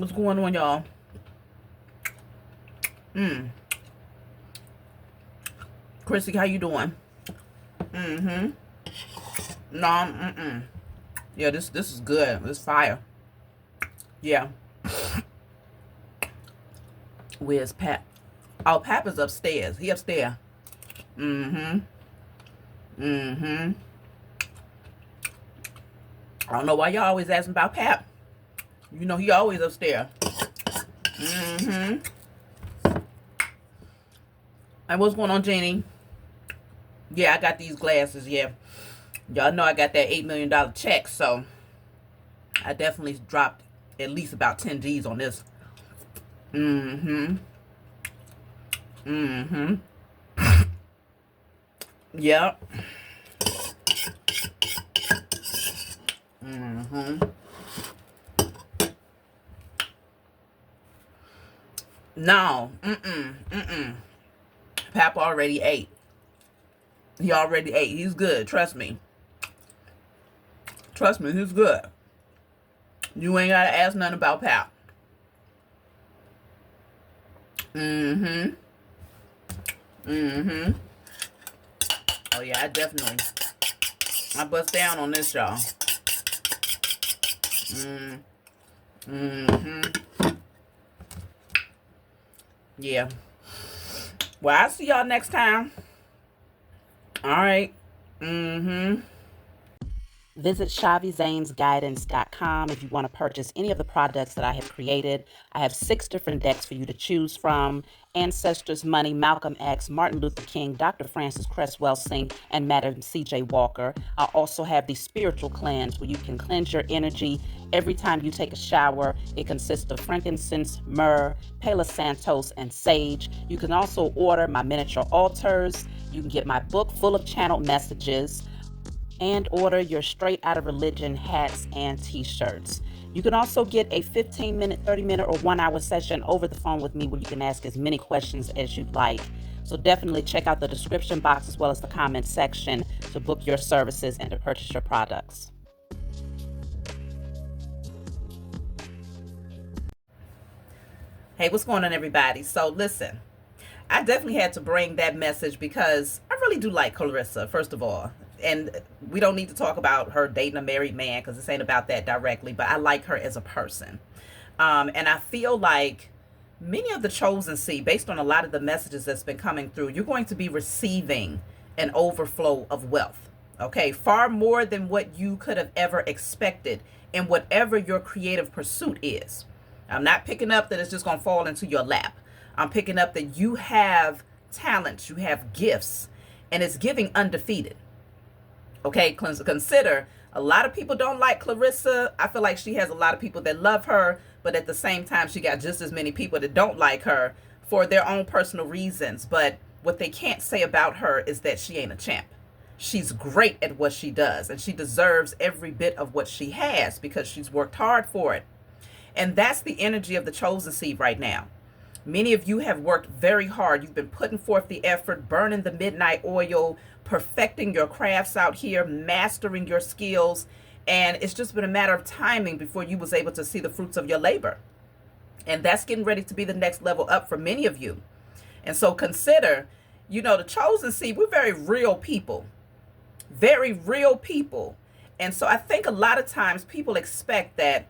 What's going on, y'all? Chrissy, how you doing? No, Yeah, this is good. This fire. Yeah. Where's Pat? Oh, Pap is upstairs. He upstairs. I don't know why y'all always asking about Pap. You know he always upstairs. And what's going on, Jeannie? Yeah, I got these glasses. Yeah. Y'all know I got that $8 million check, so I definitely dropped at least about 10 G's on this. Yep. No. Pap already ate. He already ate. He's good. Trust me. Trust me, he's good. You ain't gotta ask nothing about Pap. Oh yeah, I bust down on this, y'all. Yeah. Well, I'll see y'all next time. All right. Visit ShaviZanesGuidance.com if you want to purchase any of the products that I have created. I have 6 different decks for you to choose from: Ancestors, Money, Malcolm X, Martin Luther King, Dr. Francis Cresswell Singh, and Madam C.J. Walker. I also have the Spiritual Cleanse, where you can cleanse your energy every time you take a shower. It consists of frankincense, myrrh, Palo Santos, and sage. You can also order my miniature altars. You can get my book full of channeled messages, and order your Straight Outta Religion hats and t-shirts. You can also get a 15-minute, 30-minute, or 1-hour session over the phone with me where you can ask as many questions as you'd like. So definitely check out the description box as well as the comment section to book your services and to purchase your products. Hey, what's going on, everybody? So listen, I definitely had to bring that message because I really do like Clarissa, first of all. And we don't need to talk about her dating a married man because this ain't about that directly, but I like her as a person. And I feel like many of the chosen seed, based on a lot of the messages that's been coming through, you're going to be receiving an overflow of wealth. Okay, far more than what you could have ever expected in whatever your creative pursuit is. I'm not picking up that it's just going to fall into your lap. I'm picking up that you have talents, you have gifts, and it's giving undefeated. Okay, consider a lot of people don't like Clarissa. I feel like she has a lot of people that love her, but at the same time, she got just as many people that don't like her for their own personal reasons. But what they can't say about her is that she ain't a champ. She's great at what she does, and she deserves every bit of what she has because she's worked hard for it. And that's the energy of the chosen seed right now. Many of you have worked very hard. You've been putting forth the effort, burning the midnight oil, perfecting your crafts out here, mastering your skills. And it's just been a matter of timing before you was able to see the fruits of your labor. And that's getting ready to be the next level up for many of you. And so consider, the chosen seed, we're very real people. Very real people. And so I think a lot of times people expect that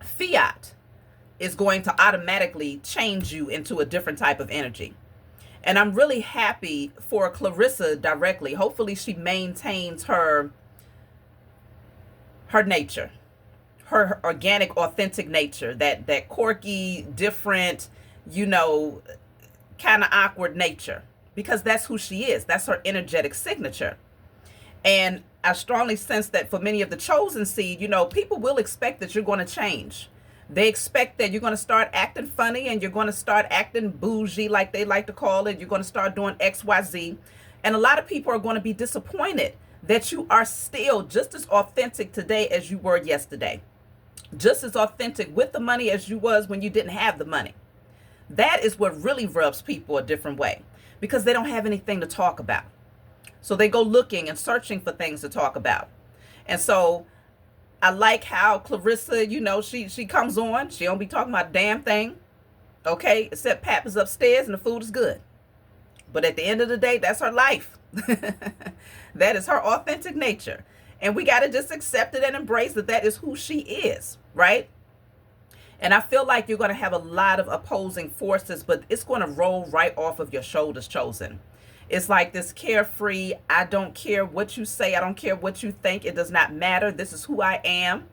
fiat is going to automatically change you into a different type of energy. And I'm really happy for Clarissa directly. Hopefully she maintains her nature, her organic, authentic nature, that quirky, different, kind of awkward nature, because that's who she is. That's her energetic signature. And I strongly sense that for many of the chosen seed, people will expect that you're going to change. They expect that you're going to start acting funny and you're going to start acting bougie, like they like to call it. You're going to start doing XYZ. And a lot of people are going to be disappointed that you are still just as authentic today as you were yesterday. Just as authentic with the money as you was when you didn't have the money. That is what really rubs people a different way, because they don't have anything to talk about. So they go looking and searching for things to talk about. And so I like how Clarissa, you know, she comes on. She don't be talking about a damn thing. Okay, except Pap is upstairs and the food is good. But at the end of the day, that's her life. That is her authentic nature. And we got to just accept it and embrace that that is who she is, right? And I feel like you're going to have a lot of opposing forces, but it's going to roll right off of your shoulders, chosen. It's like this carefree, I don't care what you say, I don't care what you think, it does not matter, this is who I am.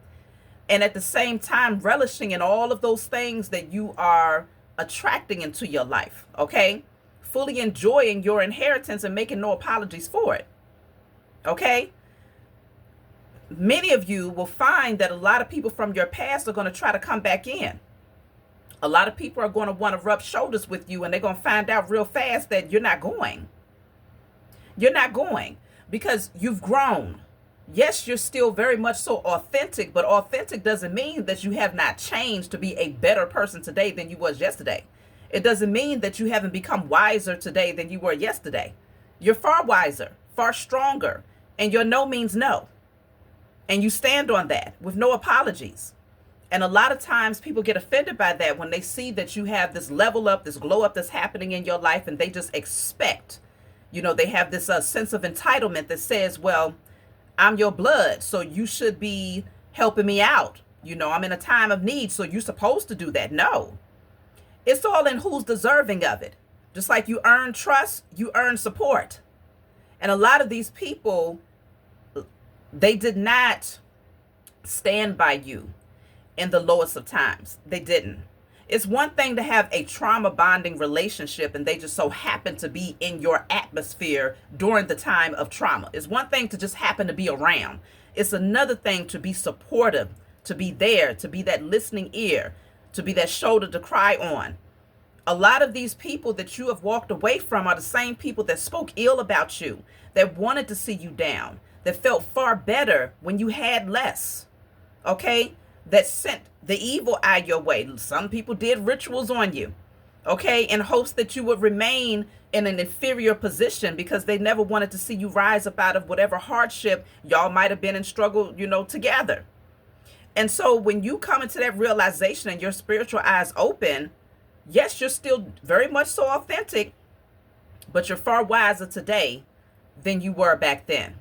And at the same time, relishing in all of those things that you are attracting into your life, okay? Fully enjoying your inheritance and making no apologies for it, okay? Many of you will find that a lot of people from your past are going to try to come back in. A lot of people are going to want to rub shoulders with you, and they're going to find out real fast that you're not going. You're not going because you've grown. Yes, you're still very much so authentic, but authentic doesn't mean that you have not changed to be a better person today than you was yesterday. It doesn't mean that you haven't become wiser today than you were yesterday. You're far wiser, far stronger, and your no means no. And you stand on that with no apologies. And a lot of times people get offended by that when they see that you have this level up, this glow up that's happening in your life, and they just expect, you know, they have this sense of entitlement that says, well, I'm your blood, so you should be helping me out. You know, I'm in a time of need, so you're supposed to do that. No, it's all in who's deserving of it. Just like you earn trust, you earn support. And a lot of these people, they did not stand by you in the lowest of times. They didn't. It's one thing to have a trauma bonding relationship and they just so happen to be in your atmosphere during the time of trauma. It's one thing to just happen to be around. It's another thing to be supportive, to be there, to be that listening ear, to be that shoulder to cry on. A lot of these people that you have walked away from are the same people that spoke ill about you, that wanted to see you down, that felt far better when you had less, okay? That sent the evil eye your way. Some people did rituals on you, okay, in hopes that you would remain in an inferior position because they never wanted to see you rise up out of whatever hardship y'all might have been in struggle, you know, together. And so when you come into that realization and your spiritual eyes open, yes, you're still very much so authentic, but you're far wiser today than you were back then.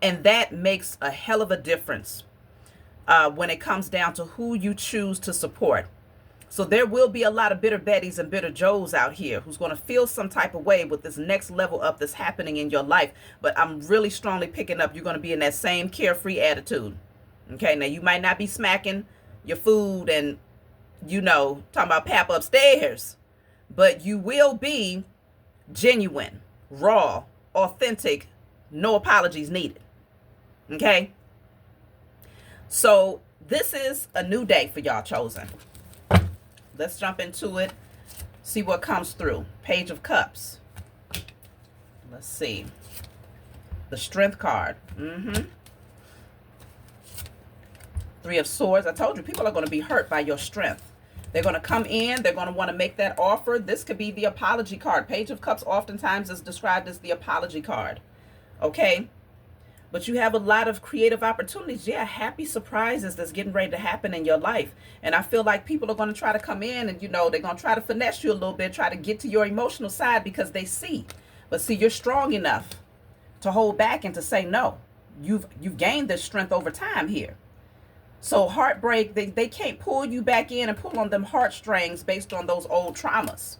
And that makes a hell of a difference when it comes down to who you choose to support. So there will be a lot of bitter Bettys and bitter Joes out here who's going to feel some type of way with this next level up that's happening in your life. But I'm really strongly picking up you're going to be in that same carefree attitude. Okay, now you might not be smacking your food and, you know, talking about Pap upstairs, but you will be genuine, raw, authentic, no apologies needed. Okay? So this is a new day for y'all, chosen. Let's jump into it. See what comes through. Page of Cups. Let's see. The Strength card. Three of Swords. I told you, people are going to be hurt by your strength. They're going to come in. They're going to want to make that offer. This could be the apology card. Page of Cups oftentimes is described as the apology card. Okay? But you have a lot of creative opportunities. Yeah, happy surprises that's getting ready to happen in your life. And I feel like people are going to try to come in and, you know, they're going to try to finesse you a little bit, try to get to your emotional side because they see. But see, you're strong enough to hold back and to say no. You've gained this strength over time here. So heartbreak, they can't pull you back in and pull on them heartstrings based on those old traumas.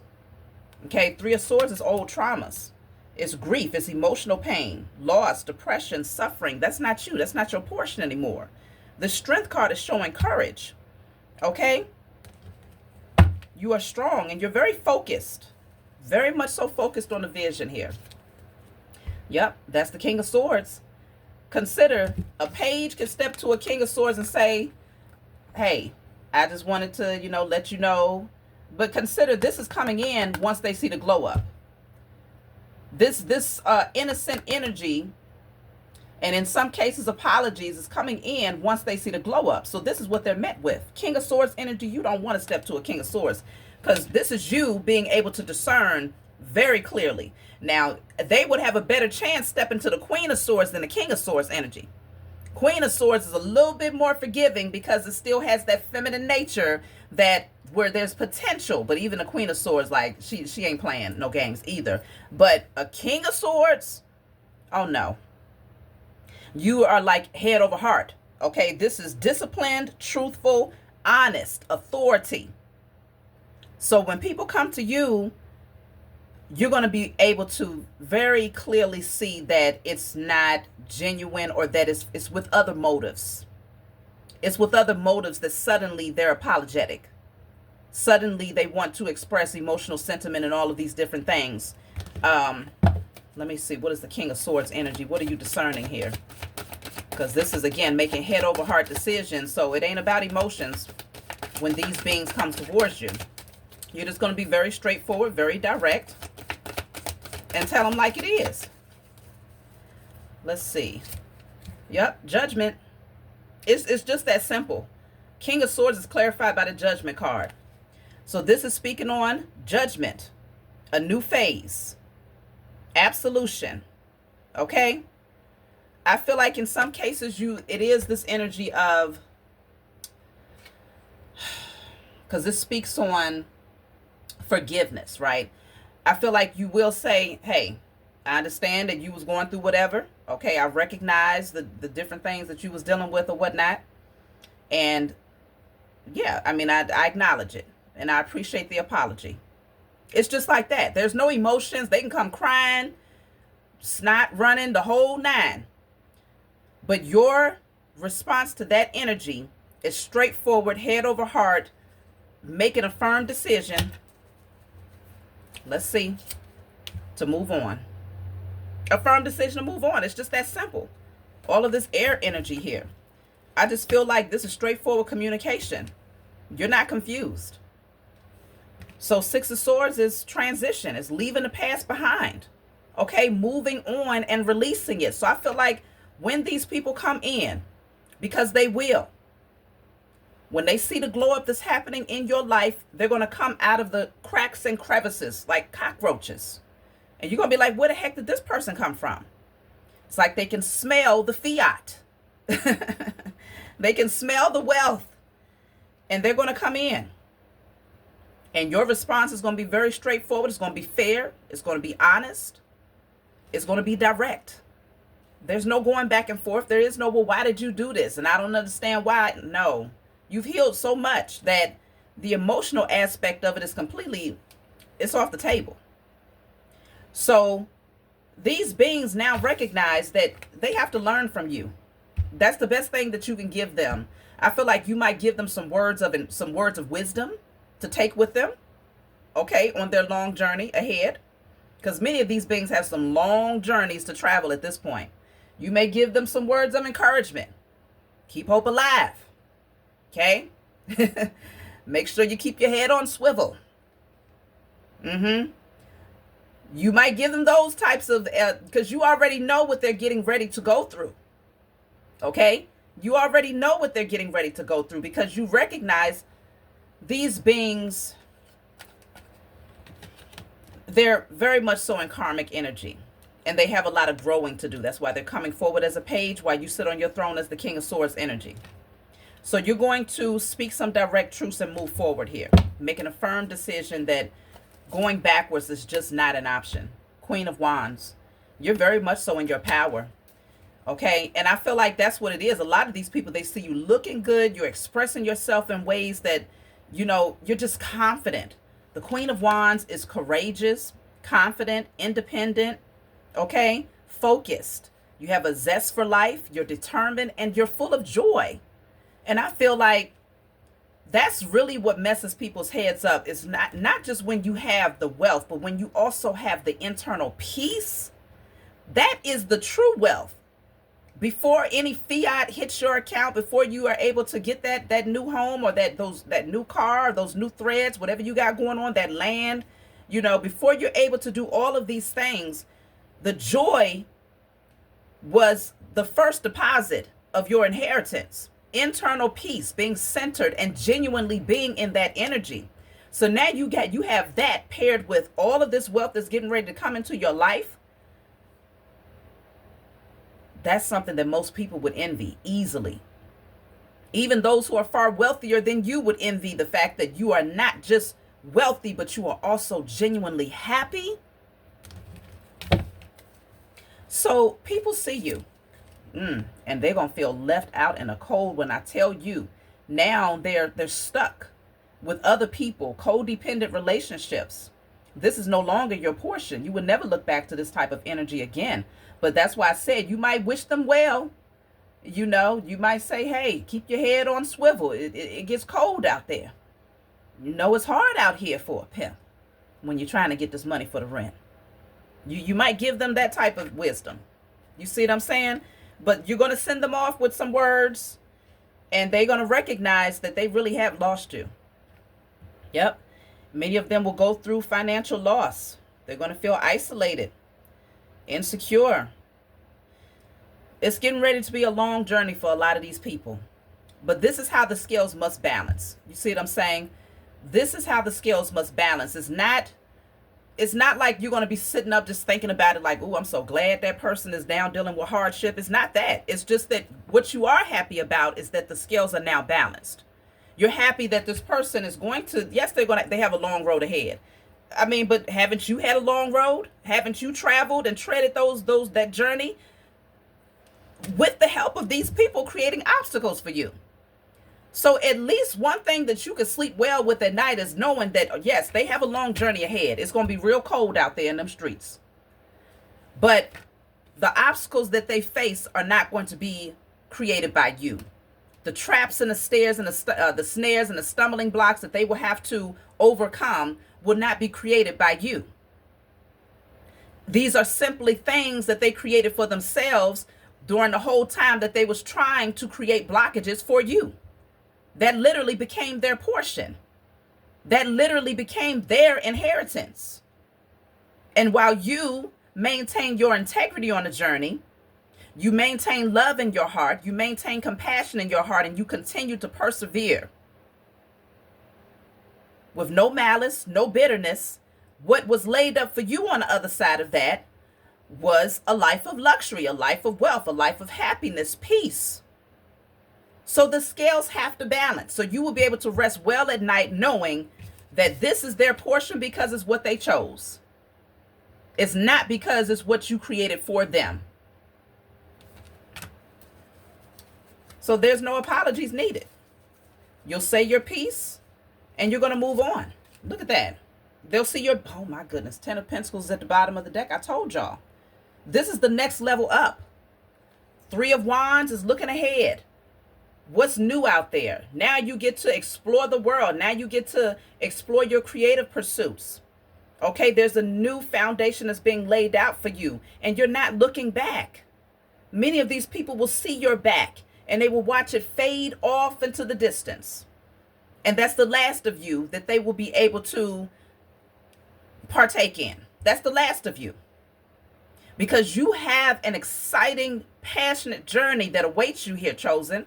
Okay, Three of Swords is old traumas. It's grief, it's emotional pain, loss, depression, suffering. That's not you. That's not your portion anymore. The Strength card is showing courage. Okay? You are strong and you're very focused. Very much so focused on the vision here. Yep, that's the King of Swords. Consider a page can step to a King of Swords and say, hey, I just wanted to, you know, let you know. But consider this is coming in once they see the glow up. This innocent energy, and in some cases apologies, is coming in once they see the glow up. So this is what they're met with. King of Swords energy, you don't want to step to a King of Swords because this is you being able to discern very clearly. Now, they would have a better chance stepping to the Queen of Swords than the King of Swords energy. Queen of Swords is a little bit more forgiving because it still has that feminine nature that where there's potential. But even the Queen of Swords, like she ain't playing no games either. But a King of Swords, oh no. You are like head over heart. Okay, this is disciplined, truthful, honest, authority. So when people come to you, you're going to be able to very clearly see that it's not genuine, or that it's with other motives. It's with other motives that suddenly they're apologetic. Suddenly they want to express emotional sentiment and all of these different things. Let me see. What is the King of Swords energy? What are you discerning here? Because this is, again, making head over heart decisions. So it ain't about emotions when these beings come towards you. You're just going to be very straightforward, very direct, and tell them like it is. Let's see. Yep, Judgment. It's just that simple. King of Swords is clarified by the Judgment card. So this is speaking on judgment, a new phase, absolution. Okay? I feel like in some cases it is this energy of, because this speaks on forgiveness, right? I feel like you will say, hey, I understand that you was going through whatever. Okay, I recognize the different things that you was dealing with or whatnot. And yeah, I mean, I acknowledge it. And I appreciate the apology. It's just like that. There's no emotions. They can come crying, snot running, the whole nine. But your response to that energy is straightforward, head over heart, making a firm decision. Let's see. To move on. A firm decision to move on. It's just that simple. All of this air energy here. I just feel like this is straightforward communication. You're not confused. So Six of Swords is transition. It's leaving the past behind. Okay, moving on and releasing it. So I feel like when these people come in, because they will, when they see the glow up that's happening in your life, they're going to come out of the cracks and crevices like cockroaches. And you're going to be like, where the heck did this person come from? It's like they can smell the fiat. They can smell the wealth. And they're going to come in. And your response is going to be very straightforward. It's going to be fair. It's going to be honest. It's going to be direct. There's no going back and forth. There is no, well, why did you do this? And I don't understand why. No. You've healed so much that the emotional aspect of it is completely, it's off the table. So these beings now recognize that they have to learn from you. That's the best thing that you can give them. I feel like you might give them some words of wisdom to take with them, okay, on their long journey ahead. Because many of these beings have some long journeys to travel at this point. You may give them some words of encouragement. Keep hope alive. Okay? Make sure you keep your head on swivel. You might give them those types of, because you already know what they're getting ready to go through. Okay? You already know what they're getting ready to go through because you recognize these beings, they're very much so in karmic energy. And they have a lot of growing to do. That's why they're coming forward as a page while you sit on your throne as the King of Swords energy. So you're going to speak some direct truths and move forward here. Making a firm decision that going backwards is just not an option. Queen of Wands. You're very much so in your power. Okay? And I feel like that's what it is. A lot of these people, they see you looking good. You're expressing yourself in ways that, you know, you're just confident. The Queen of Wands is courageous, confident, independent. Okay? Focused. You have a zest for life. You're determined and you're full of joy. And I feel like that's really what messes people's heads up. It's not just when you have the wealth, but when you also have the internal peace. That is the true wealth. Before any fiat hits your account, before you are able to get that new home or that new car, those new threads, whatever you got going on, that land, you know, before you're able to do all of these things, the joy was the first deposit of your inheritance. Internal peace, being centered and genuinely being in that energy. So now you have that paired with all of this wealth that's getting ready to come into your life. That's something that most people would envy easily. Even those who are far wealthier than you would envy the fact that you are not just wealthy, but you are also genuinely happy. So people see you, and they're gonna feel left out in the cold when I tell you. Now they're stuck with other people, codependent relationships. This is no longer your portion. You would never look back to this type of energy again. But that's why I said you might wish them well. You know, you might say, hey, keep your head on swivel. It gets cold out there. You know, it's hard out here for a pimp when you're trying to get this money for the rent. You might give them that type of wisdom. You see what I'm saying? But you're going to send them off with some words, and they're going to recognize that they really have lost you. Yep. Many of them will go through financial loss. They're going to feel isolated, insecure. It's getting ready to be a long journey for a lot of these people. But this is how the scales must balance. You see what I'm saying? This is how the scales must balance. It's not like you're going to be sitting up just thinking about it like, oh, I'm so glad that person is down dealing with hardship. It's not that. It's just that what you are happy about is that the scales are now balanced. You're happy that this person is going to, yes, they have a long road ahead. I mean, but haven't you had a long road? Haven't you traveled and treaded that journey with the help of these people creating obstacles for you? So at least one thing that you can sleep well with at night is knowing that, yes, they have a long journey ahead. It's going to be real cold out there in them streets. But the obstacles that they face are not going to be created by you. The traps and the snares and the stumbling blocks that they will have to overcome will not be created by you. These are simply things that they created for themselves during the whole time that they was trying to create blockages for you. That literally became their portion. That literally became their inheritance. And while you maintain your integrity on the journey, you maintain love in your heart, you maintain compassion in your heart, and you continue to persevere with no malice, no bitterness, what was laid up for you on the other side of that was a life of luxury, a life of wealth, a life of happiness, peace. So the scales have to balance. So you will be able to rest well at night knowing that this is their portion because it's what they chose. It's not because it's what you created for them. So there's no apologies needed. You'll say your piece and you're going to move on. Look at that. They'll see your, oh my goodness, 10 of Pentacles at the bottom of the deck. I told y'all. This is the next level up. 3 of Wands is looking ahead. What's new out there? Now you get to explore the world. Now you get to explore your creative pursuits. Okay, there's a new foundation that's being laid out for you, and you're not looking back. Many of these people will see your back, and they will watch it fade off into the distance. And that's the last of you that they will be able to partake in. That's the last of you. Because you have an exciting, passionate journey that awaits you here, chosen.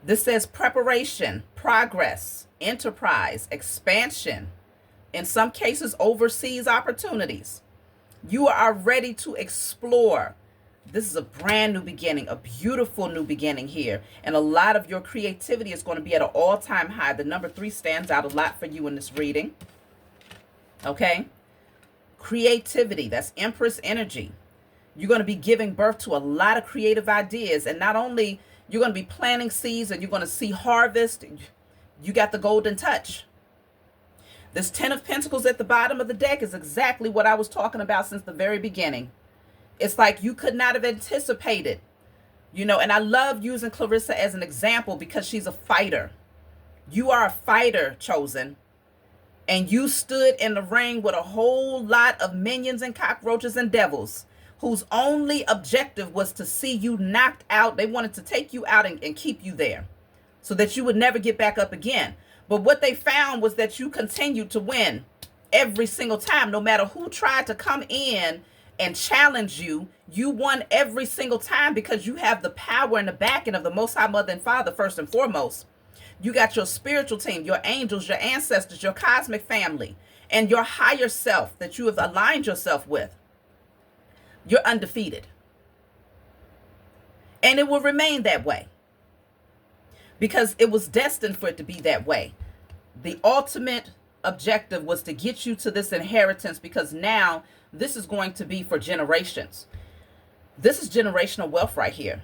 This says preparation, progress, enterprise, expansion, in some cases, overseas opportunities. You are ready to explore. This is a brand new beginning, a beautiful new beginning here. And a lot of your creativity is going to be at an all-time high. The number 3 stands out a lot for you in this reading. Okay? Creativity, that's Empress energy. You're going to be giving birth to a lot of creative ideas. And not only you're going to be planting seeds and you're going to see harvest, you got the golden touch. This 10 of Pentacles at the bottom of the deck is exactly what I was talking about since the very beginning. It's like you could not have anticipated, you know, and I love using Clarissa as an example because she's a fighter. You are a fighter, chosen. And you stood in the ring with a whole lot of minions and cockroaches and devils whose only objective was to see you knocked out. They wanted to take you out and keep you there so that you would never get back up again. But what they found was that you continued to win every single time. No matter who tried to come in and challenge you, you won every single time because you have the power and the backing of the Most High Mother and Father first and foremost. You got your spiritual team, your angels, your ancestors, your cosmic family, and your higher self that you have aligned yourself with. You're undefeated. And it will remain that way because it was destined for it to be that way. The ultimate objective was to get you to this inheritance, because now this is going to be for generations. This is generational wealth right here.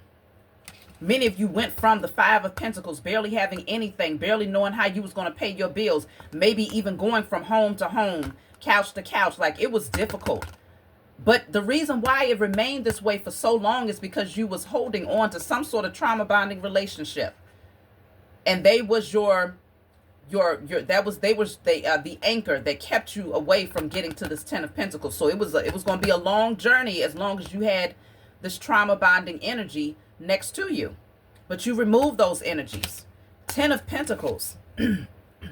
Many of you went from the Five of Pentacles, barely having anything, barely knowing how you was going to pay your bills, maybe even going from home to home, couch to couch. Like, it was difficult. But the reason why it remained this way for so long is because you was holding on to some sort of trauma bonding relationship. And they was the anchor that kept you away from getting to this Ten of Pentacles. So it was going to be a long journey as long as you had this trauma bonding energy next to you. But you remove those energies. Ten of Pentacles.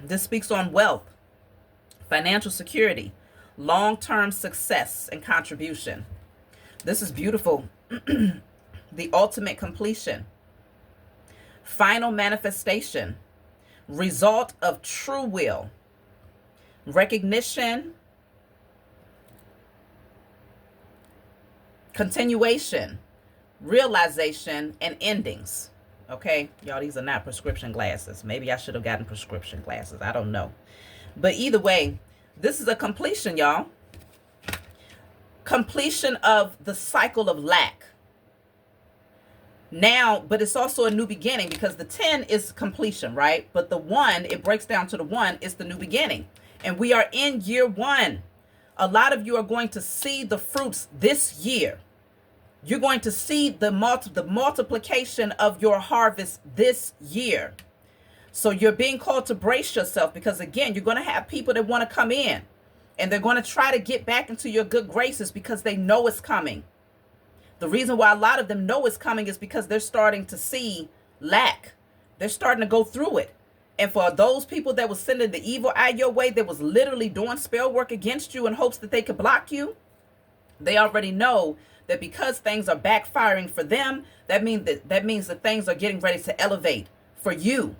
This speaks on wealth, financial security, long-term success and contribution. This is beautiful. The ultimate completion, final manifestation, result of true will, recognition, continuation, realization, and endings. Okay, y'all, these are not prescription glasses. Maybe I should have gotten prescription glasses. I don't know. But either way, this is a completion, y'all. Completion of the cycle of lack. Now, but it's also a new beginning, because the 10 is completion, right? But the 1, it breaks down to the 1, is the new beginning. And we are in year 1. A lot of you are going to see the fruits this year. You're going to see the multiplication of your harvest this year. So you're being called to brace yourself, because again, you're going to have people that want to come in and they're going to try to get back into your good graces because they know it's coming. The reason why a lot of them know it's coming is because they're starting to see lack. They're starting to go through it. And for those people that was sending the evil eye your way, that was literally doing spell work against you in hopes that they could block you, they already know that because things are backfiring for them, that means that things are getting ready to elevate for you.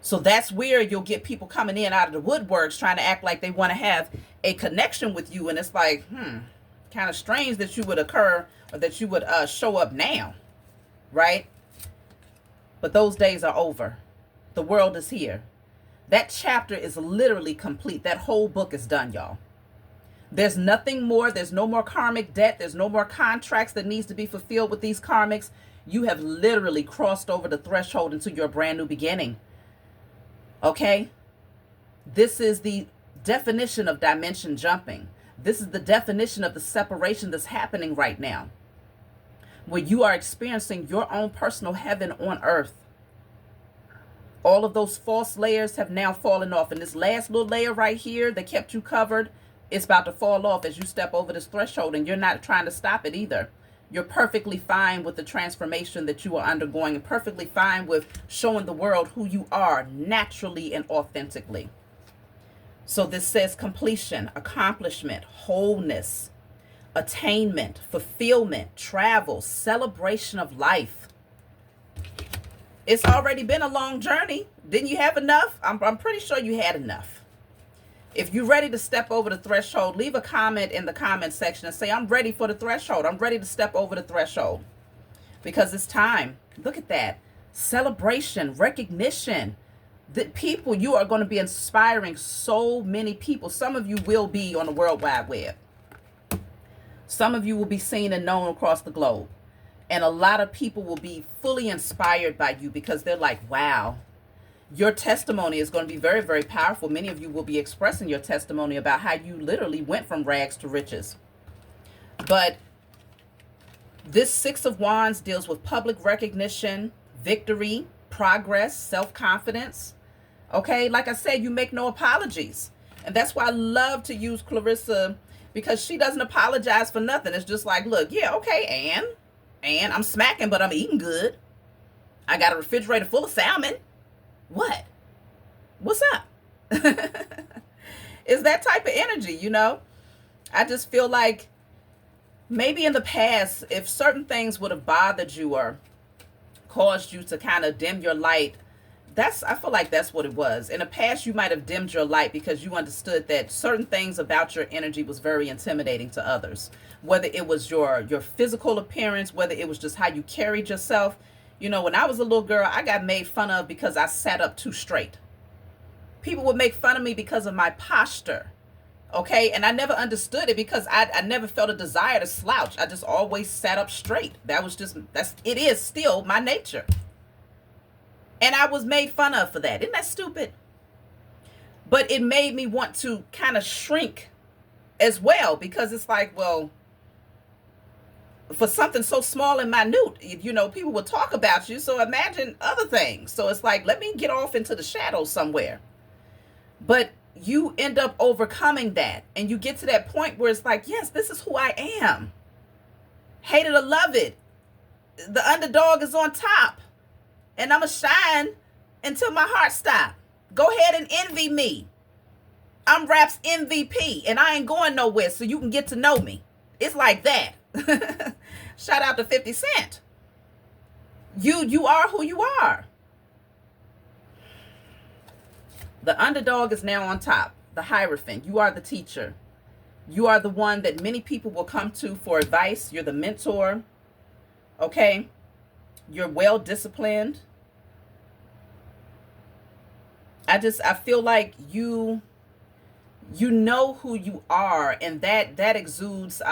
So that's where you'll get people coming in out of the woodworks trying to act like they want to have a connection with you. And it's like, kind of strange that you would occur, or that you would show up now, right? But those days are over. The world is here. That chapter is literally complete. That whole book is done, y'all. There's nothing more. There's no more karmic debt. There's no more contracts that needs to be fulfilled with these karmics. You have literally crossed over the threshold into your brand new beginning. Okay? This is the definition of dimension jumping. This is the definition of the separation that's happening right now, where you are experiencing your own personal heaven on earth. All of those false layers have now fallen off. And this last little layer right here that kept you covered, it's about to fall off as you step over this threshold, and you're not trying to stop it either. You're perfectly fine with the transformation that you are undergoing, and perfectly fine with showing the world who you are naturally and authentically. So this says completion, accomplishment, wholeness, attainment, fulfillment, travel, celebration of life. It's already been a long journey. Didn't you have enough? I'm pretty sure you had enough. If you're ready to step over the threshold, leave a comment in the comment section and say, I'm ready for the threshold. I'm ready to step over the threshold, because it's time. Look at that. Celebration, recognition. The people, you are going to be inspiring so many people. Some of you will be on the World Wide Web. Some of you will be seen and known across the globe. And a lot of people will be fully inspired by you, because they're like, wow, your testimony is going to be very, very powerful. Many of you will be expressing your testimony about how you literally went from rags to riches. But this Six of Wands deals with public recognition, victory, progress, self-confidence. Okay, like I said, you make no apologies. And that's why I love to use Clarissa, because she doesn't apologize for nothing. It's just like, look, yeah, okay, and I'm smacking, but I'm eating good. I got a refrigerator full of salmon. What? What's up? It's that type of energy, you know? I just feel like maybe in the past, if certain things would have bothered you or caused you to kind of dim your light, I feel like that's what it was. In the past, you might have dimmed your light because you understood that certain things about your energy was very intimidating to others. Whether it was your physical appearance, whether it was just how you carried yourself. You know, when I was a little girl, I got made fun of because I sat up too straight. People would make fun of me because of my posture. Okay, and I never understood it because I never felt a desire to slouch. I just always sat up straight. It is still my nature. And I was made fun of for that. Isn't that stupid? But it made me want to kind of shrink as well, because it's like, well, for something so small and minute, you know, people will talk about you. So imagine other things. So it's like, let me get off into the shadows somewhere. But you end up overcoming that. And you get to that point where it's like, yes, this is who I am. Hate it or love it. The underdog is on top. And I'm going to shine until my heart stops. Go ahead and envy me. I'm rap's MVP. And I ain't going nowhere, so you can get to know me. It's like that. Shout out to 50 Cent. You are who you are. The underdog is now on top. The Hierophant. You are the teacher. You are the one that many people will come to for advice. You're the mentor. Okay? You're well disciplined. I feel like you know who you are, and that exudes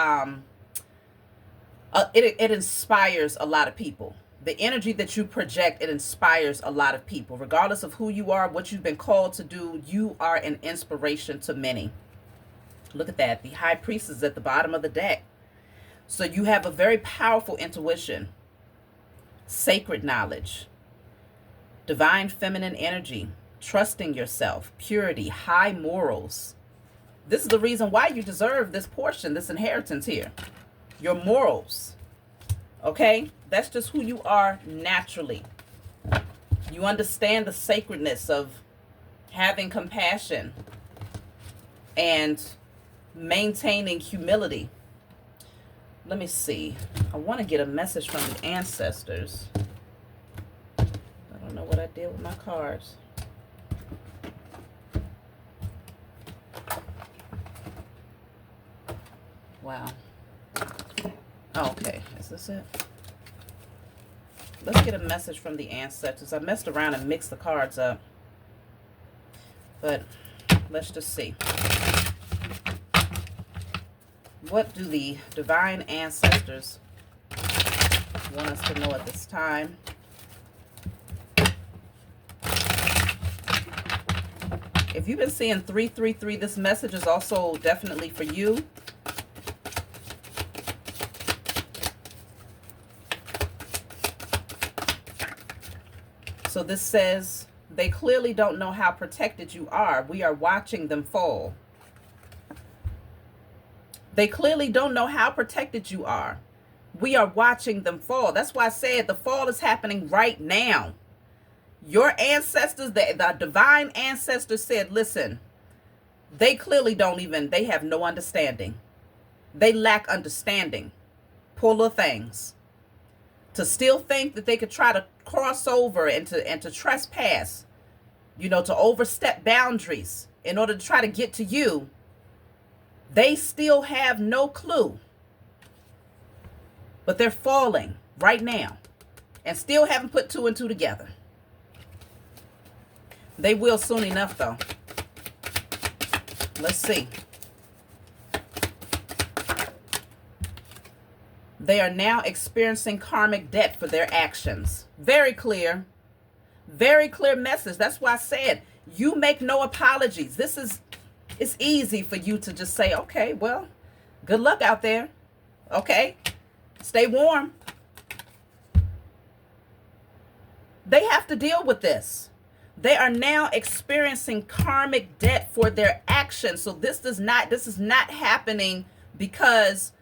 it inspires a lot of people. The energy that you project, it inspires a lot of people. Regardless of who you are, what you've been called to do, you are an inspiration to many. Look at that. The High Priestess is at the bottom of the deck. So you have a very powerful intuition, sacred knowledge, divine feminine energy, trusting yourself, purity, high morals. This is the reason why you deserve this portion, this inheritance here. Your morals. Okay? That's just who you are naturally. You understand the sacredness of having compassion and maintaining humility. Let me see. I want to get a message from the ancestors. I don't know what I did with my cards. Wow. Oh, okay. Is this it? Let's get a message from the ancestors. I messed around and mixed the cards up. But let's just see. What do the divine ancestors want us to know at this time? If you've been seeing 333, this message is also definitely for you. So this says, they clearly don't know how protected you are. We are watching them fall. They clearly don't know how protected you are. We are watching them fall. That's why I said the fall is happening right now. Your ancestors, the divine ancestors said, listen, they clearly they have no understanding. They lack understanding. Poor little things. To still think that they could try to cross over and to trespass, you know, to overstep boundaries in order to try to get to you. They still have no clue. But they're falling right now and still haven't put two and two together. They will soon enough, though. Let's see. They are now experiencing karmic debt for their actions. Very clear message. That's why I said, you make no apologies. It's easy for you to just say, okay, well, good luck out there. Okay, stay warm. They have to deal with this. They are now experiencing karmic debt for their actions. So this is not happening because,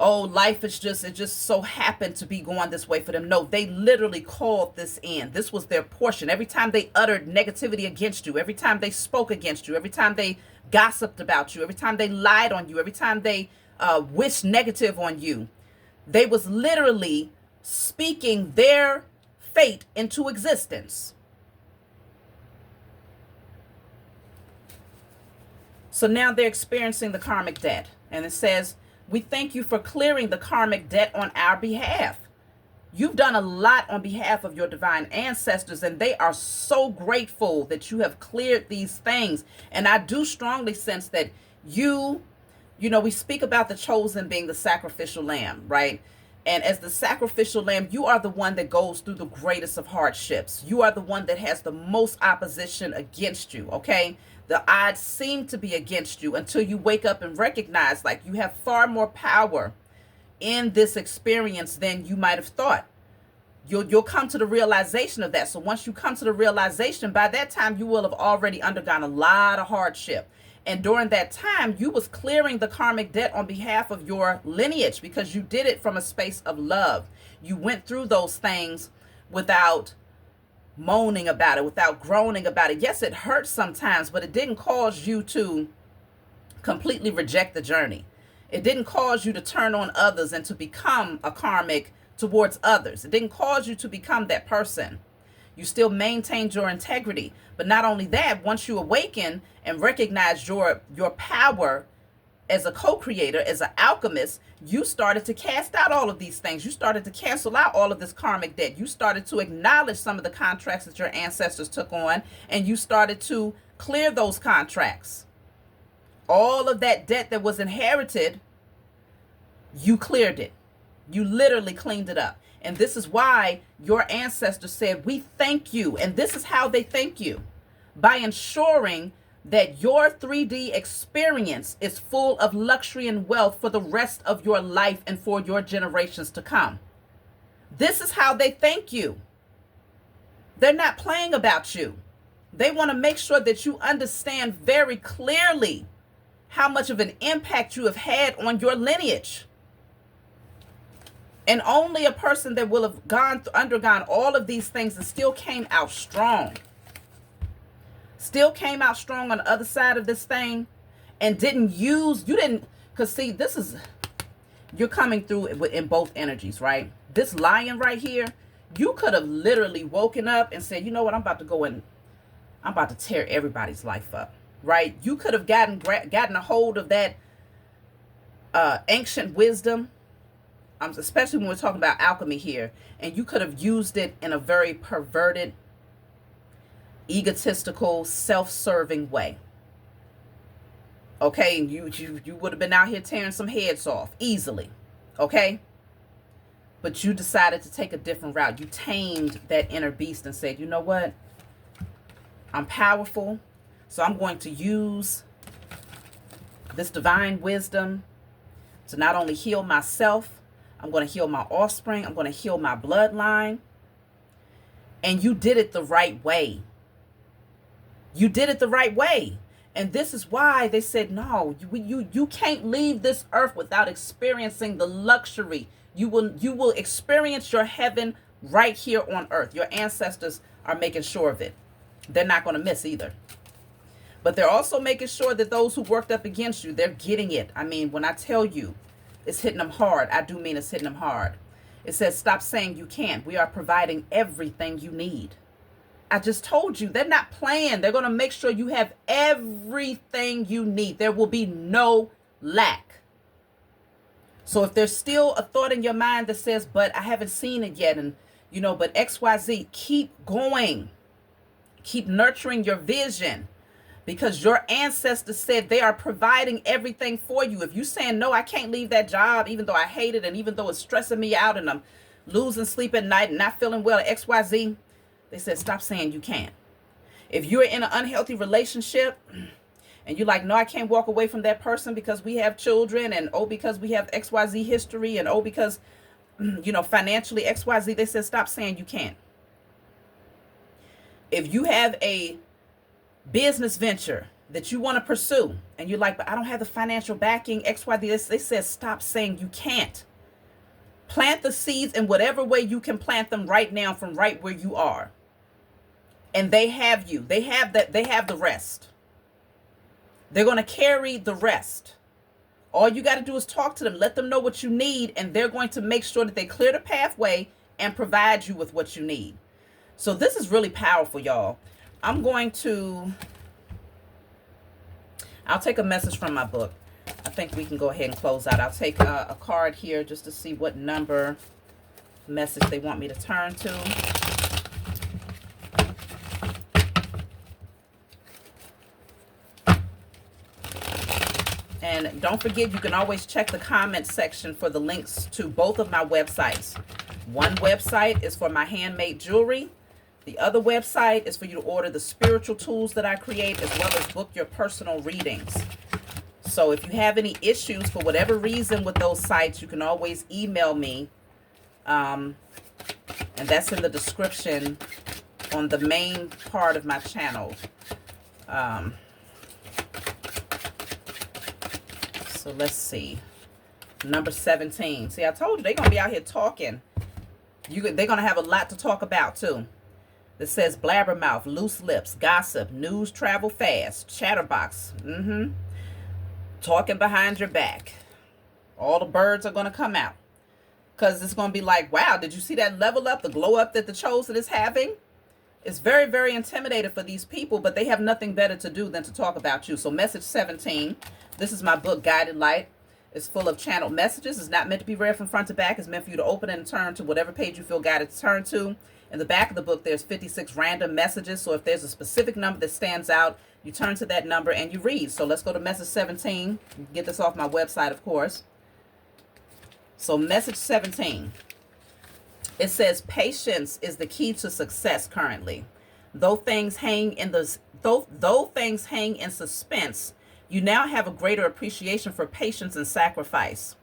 oh, life is it just so happened to be going this way for them. No, they literally called this in. This was their portion. Every time they uttered negativity against you, every time they spoke against you, every time they gossiped about you, every time they lied on you, every time they wished negative on you, they was literally speaking their fate into existence. So now they're experiencing the karmic debt. And it says, we thank you for clearing the karmic debt on our behalf. You've done a lot on behalf of your divine ancestors, and they are so grateful that you have cleared these things. And I do strongly sense that we speak about the chosen being the sacrificial lamb, right? And as the sacrificial lamb, you are the one that goes through the greatest of hardships. You are the one that has the most opposition against you, okay? The odds seem to be against you until you wake up and recognize like you have far more power in this experience than you might have thought. You'll come to the realization of that. So once you come to the realization, by that time you will have already undergone a lot of hardship. And during that time, you was clearing the karmic debt on behalf of your lineage because you did it from a space of love. You went through those things without moaning about it, without groaning about it. Yes, it hurts sometimes, but it didn't cause you to completely reject the journey. It didn't cause you to turn on others and to become a karmic towards others. It didn't cause you to become that person. You still maintained your integrity. But not only that, once you awaken and recognize your power as a co-creator, as an alchemist, you started to cast out all of these things. You started to cancel out all of this karmic debt. You started to acknowledge some of the contracts that your ancestors took on, and you started to clear those contracts. All of that debt that was inherited, you cleared it. You literally cleaned it up. And this is why your ancestors said, we thank you. And this is how they thank you: by ensuring that your 3D experience is full of luxury and wealth for the rest of your life and for your generations to come. This is how they thank you. They're not playing about you. They want to make sure that you understand very clearly how much of an impact you have had on your lineage. And only a person that will have undergone all of these things and still came out strong. Still came out strong on the other side of this thing and because see, you're coming through in both energies, right? This lion right here, you could have literally woken up and said, you know what, I'm about to tear everybody's life up, right? You could have gotten a hold of that ancient wisdom, especially when we're talking about alchemy here, and you could have used it in a very perverted, egotistical, self-serving way. Okay, and you would have been out here tearing some heads off easily. Okay, but you decided to take a different route. You tamed that inner beast and said, you know what, I'm powerful, so I'm going to use this divine wisdom to not only heal myself, I'm going to heal my offspring, I'm going to heal my bloodline. And you did it the right way. You did it the right way. And this is why they said, no, you can't leave this earth without experiencing the luxury. You will experience your heaven right here on earth. Your ancestors are making sure of it. They're not going to miss either. But they're also making sure that those who worked up against you, they're getting it. I mean, when I tell you it's hitting them hard, I do mean it's hitting them hard. It says, stop saying you can't. We are providing everything you need. I just told you, they're not playing. They're going to make sure you have everything you need. There will be no lack. So if there's still a thought in your mind that says, but I haven't seen it yet, and but XYZ, keep going. Keep nurturing your vision, because your ancestors said they are providing everything for you. If you're saying, no, I can't leave that job, even though I hate it, and even though it's stressing me out, and I'm losing sleep at night and not feeling well, XYZ, they said, stop saying you can't. If you're in an unhealthy relationship and you're like, no, I can't walk away from that person because we have children, and because we have XYZ history, and because, financially XYZ, they said, stop saying you can't. If you have a business venture that you want to pursue and you're like, but I don't have the financial backing, XYZ, they said, stop saying you can't. Plant the seeds in whatever way you can plant them right now from right where you are. And they have you. They have the rest. They're going to carry the rest. All you got to do is talk to them, let them know what you need, and they're going to make sure that they clear the pathway and provide you with what you need. So this is really powerful, y'all. I'm going to I'll take a message from my book. I think we can go ahead and close out. I'll take a card here just to see what number message they want me to turn to. And don't forget, you can always check the comment section for the links to both of my websites. One website is for my handmade jewelry. The other website is for you to order the spiritual tools that I create, as well as book your personal readings. So if you have any issues for whatever reason with those sites, you can always email me. And that's in the description on the main part of my channel. So let's see. Number 17. See, I told you they're going to be out here talking. They're going to have a lot to talk about, too. This says blabbermouth, loose lips, gossip, news travel fast, chatterbox. Talking behind your back. All the birds are going to come out. Because it's going to be like, wow, did you see that level up, the glow up that the Chosen is having? It's very, very intimidating for these people, but they have nothing better to do than to talk about you. So message 17. This is my book, Guided Light. It's full of channeled messages. It's not meant to be read from front to back. It's meant for you to open and turn to whatever page you feel guided to turn to. In the back of the book, there's 56 random messages. So if there's a specific number that stands out, you turn to that number and you read. So let's go to message 17. You can get this off my website, of course. So message 17. It says, patience is the key to success currently. Though things hang in suspense, you now have a greater appreciation for patience and sacrifice.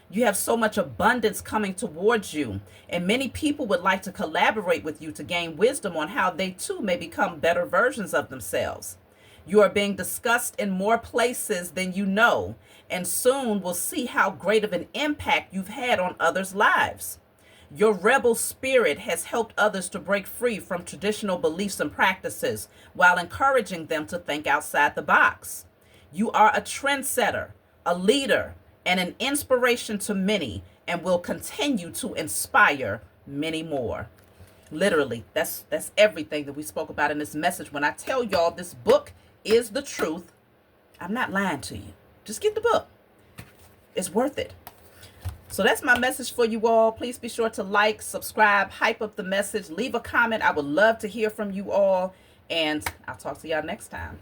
You have so much abundance coming towards you, and many people would like to collaborate with you to gain wisdom on how they too may become better versions of themselves. You are being discussed in more places than you know, and soon will see how great of an impact you've had on others' lives. Your rebel spirit has helped others to break free from traditional beliefs and practices while encouraging them to think outside the box. You are a trendsetter, a leader, and an inspiration to many, and will continue to inspire many more. Literally, that's everything that we spoke about in this message. When I tell y'all this book is the truth, I'm not lying to you. Just get the book. It's worth it. So that's my message for you all. Please be sure to like, subscribe, hype up the message, leave a comment. I would love to hear from you all, and I'll talk to y'all next time.